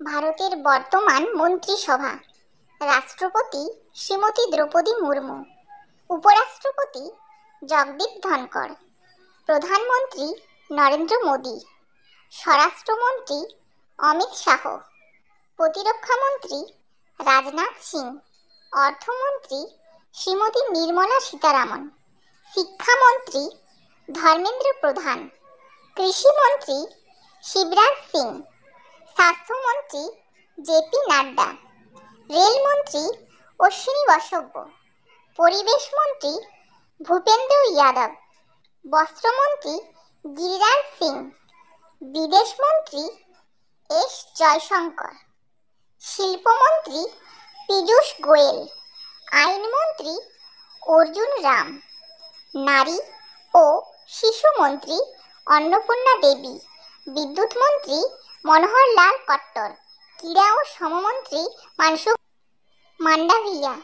ভারতের বর্তমান মন্ত্রিসভা। রাষ্ট্রপতি শ্রীমতী দ্রৌপদী মুর্মু, উপরাষ্ট্রপতি জগদীপ ধনকর, প্রধানমন্ত্রী নরেন্দ্র মোদী, স্বরাষ্ট্রমন্ত্রী অমিত শাহ, প্রতিরক্ষামন্ত্রী রাজনাথ সিং, অর্থমন্ত্রী শ্রীমতী নির্মলা সীতারামন, শিক্ষামন্ত্রী ধর্মেন্দ্র প্রধান, কৃষিমন্ত্রী শিবরাজ সিং, স্বাস্থ্যমন্ত্রী জেপি নাড্ডা, রেলমন্ত্রী অশ্বিনী বৈষ্ণব, পরিবেশ মন্ত্রী ভূপেন্দ্র যাদব, বস্ত্রমন্ত্রী গিরিরাজ সিং, বিদেশমন্ত্রী এস জয়শঙ্কর, শিল্পমন্ত্রী পীযূষ গোয়েল, আইনমন্ত্রী অর্জুন রাম, নারী ও শিশুমন্ত্রী অন্নপূর্ণা দেবী, বিদ্যুৎ মন্ত্রী মনোহর লাল খট্টর, ক্রীড়া ও সমমন্ত্রী মানসুখ মান্ডাভিয়া।